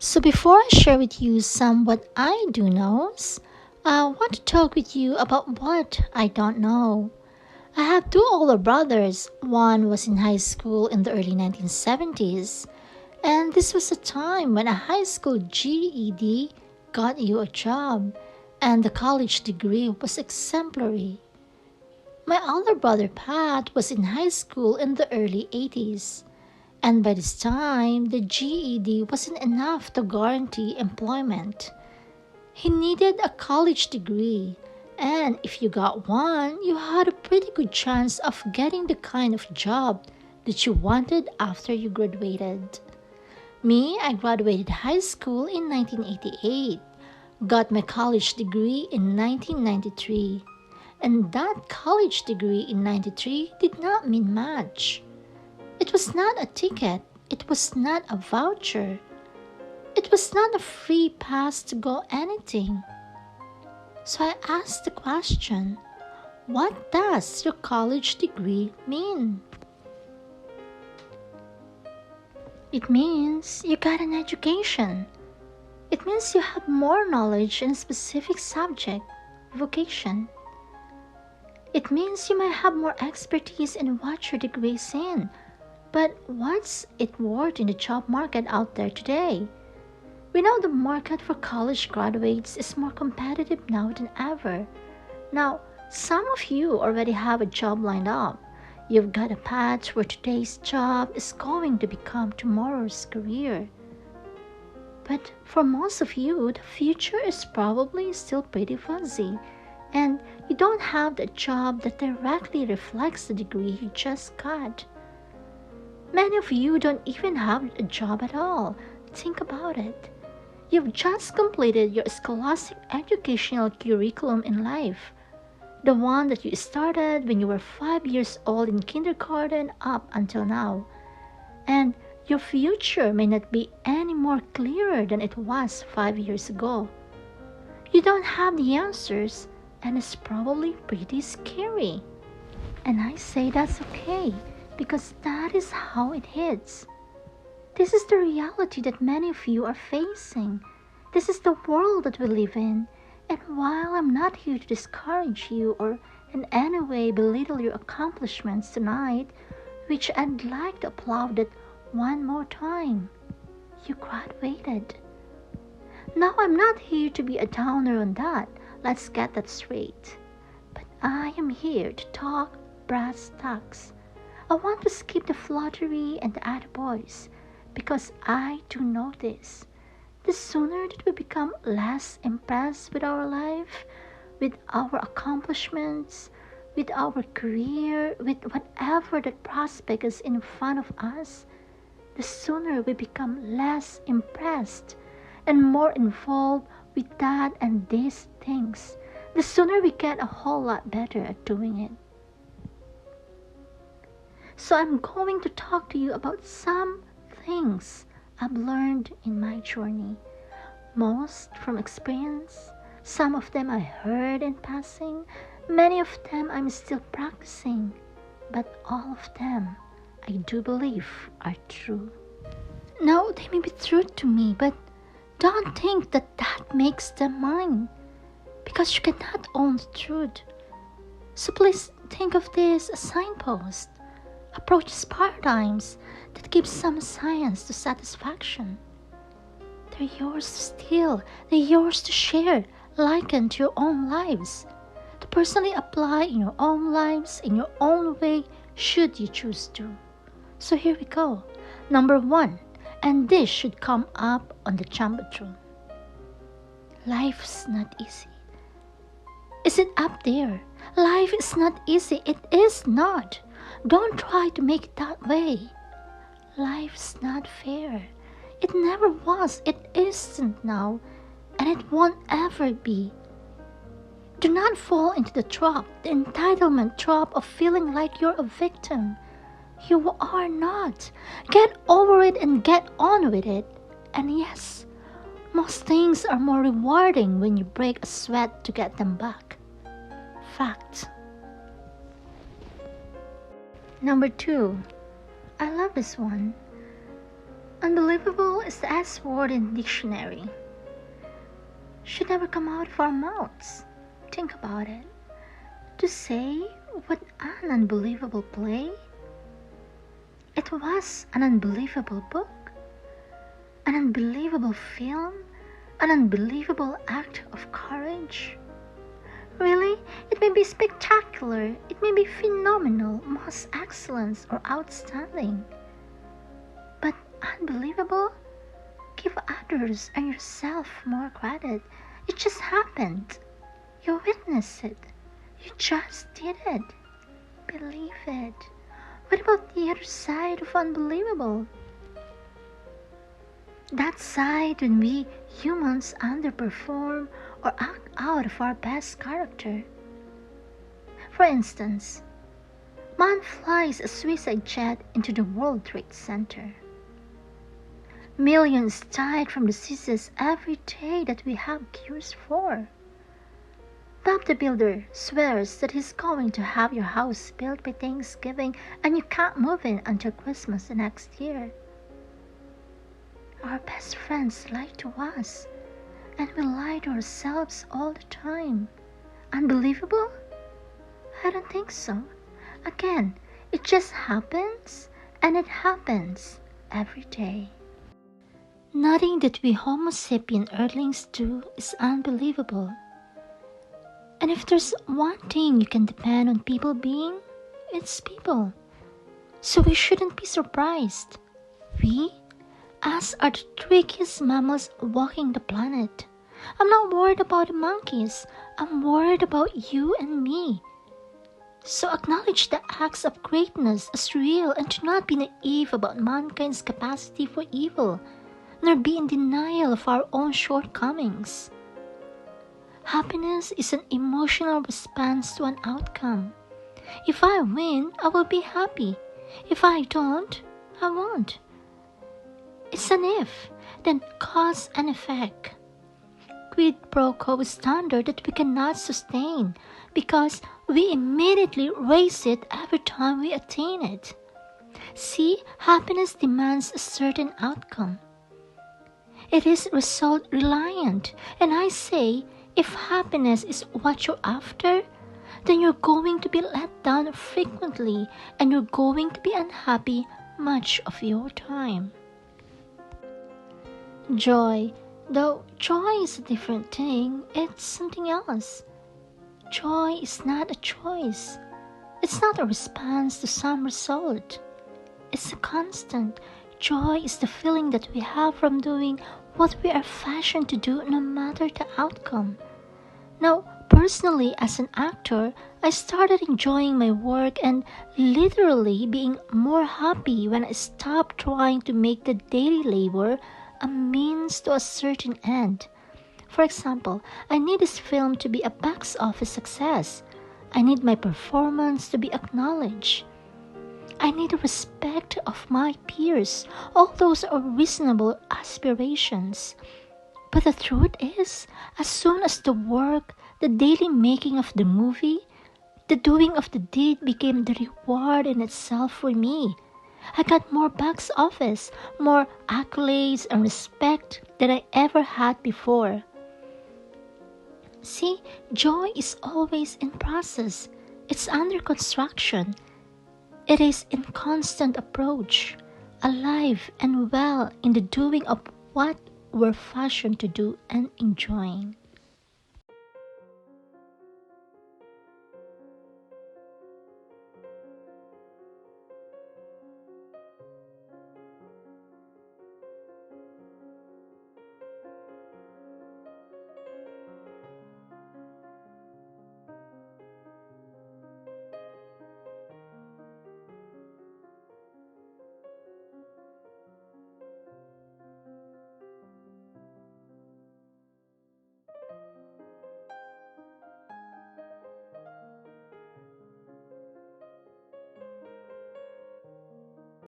So before I share with you some what I do knows, I want to talk with you about what I don't know. I have two older brothers. One was in high school in the early 1970s, and this was a time when a high school GED got you a job, and the college degree was exemplary. My older brother Pat was in high school in the early 80s. And by this time, the GED wasn't enough to guarantee employment. He needed a college degree, and if you got one, you had a pretty good chance of getting the kind of job that you wanted after you graduated. Me, I graduated high school in 1988, got my college degree in 1993, and that college degree in 93 did not mean much. It was not a ticket. It was not a voucher. It was not a free pass to go anything. So I asked the question, what does your college degree mean? It means you got an education. It means you have more knowledge in a specific subject, vocation. It means you might have more expertise in what your degree is in. But what's it worth in the job market out there today? We know the market for college graduates is more competitive now than ever. Now, some of you already have a job lined up. You've got a path where today's job is going to become tomorrow's career. But for most of you, the future is probably still pretty fuzzy, and you don't have the job that directly reflects the degree you just got. Many of you don't even have a job at all. Think about it. You've just completed your scholastic educational curriculum in life, the one that you started when you were 5 years old in kindergarten up until now. And your future may not be any more clearer than it was 5 years ago. You don't have the answers, and it's probably pretty scary. And I say that's okay, because that is how it hits. This is the reality that many of you are facing. This is the world that we live in. And while I'm not here to discourage you or in any way belittle your accomplishments tonight, which I'd like to applaud it one more time, you graduated. Now I'm not here to be a downer on that. Let's get that straight. But I am here to talk brass tacks. I want to skip the flattery and the attaboys, because I do know this. The sooner that we become less impressed with our life, with our accomplishments, with our career, with whatever that prospect is in front of us, the sooner we become less impressed and more involved with that and these things, the sooner we get a whole lot better at doing it. So I'm going to talk to you about some things I've learned in my journey. Most from experience, some of them I heard in passing, many of them I'm still practicing, but all of them I do believe are true. Now, they may be true to me, but don't think that that makes them mine, because you cannot own the truth. So please think of this as signposts, approaches, paradigms that give some science to satisfaction. They're yours to steal, they're yours to share, liken to your own lives, to personally apply in your own lives in your own way should you choose to. So here we go. Number 1, and this should come up on the jumbotron. Life's not easy. Is it up there? Life is not easy. It is not. Don't try to make it that way. Life's not fair. It never was. It isn't now. And it won't ever be. Do not fall into the trap, the entitlement trap of feeling like you're a victim. You are not. Get over it and get on with it. And yes, most things are more rewarding when you break a sweat to get them back. Fact. Number 2. I love this one. Unbelievable is the S word in the dictionary. Should never come out of our mouths. Think about it. To say, what an unbelievable play. It was an unbelievable book, an unbelievable film, an unbelievable act of courage. Really, it may be spectacular, it may be phenomenal, most excellent, or outstanding. But unbelievable? Give others and yourself more credit. It just happened. You witnessed it. You just did it. Believe it. What about the other side of unbelievable? That side when we humans underperform or act out of our best character. For instance, man flies a suicide jet into the World Trade Center. Millions died from diseases every day that we have cures for. Bob the Builder swears that he's going to have your house built by Thanksgiving and you can't move in until Christmas the next year. Our best friends lie to us, and we lie to ourselves all the time. Unbelievable? I don't think so. Again, it just happens, and it happens every day. Nothing that we Homo sapien earthlings do is unbelievable. And if there's one thing you can depend on people being, it's people. So we shouldn't be surprised. We, us, are the trickiest mammals walking the planet. I'm not worried about the monkeys. I'm worried about you and me. So acknowledge the acts of greatness as real and do not be naive about mankind's capacity for evil, nor be in denial of our own shortcomings. Happiness is an emotional response to an outcome. If I win, I will be happy. If I don't, I won't. It's an if, then cause and effect. Quid pro quo standard that we cannot sustain because we immediately raise it every time we attain it. See, happiness demands a certain outcome. It is result reliant, and I say, if happiness is what you're after, then you're going to be let down frequently and you're going to be unhappy much of your time. Joy, though joy is a different thing, it's something else. Joy is not a choice. It's not a response to some result. It's a constant. Joy is the feeling that we have from doing what we are fashioned to do no matter the outcome. Now, personally as an actor, I started enjoying my work and literally being more happy when I stopped trying to make the daily labor a means to a certain end. For example, I need this film to be a box office success. I need my performance to be acknowledged. I need the respect of my peers. All those are reasonable aspirations. But the truth is, as soon as the work, the daily making of the movie, the doing of the deed became the reward in itself for me, I got more box office, more accolades and respect than I ever had before. See, joy is always in process. It's under construction. It is in constant approach, alive and well in the doing of what we're fashioned to do and enjoying.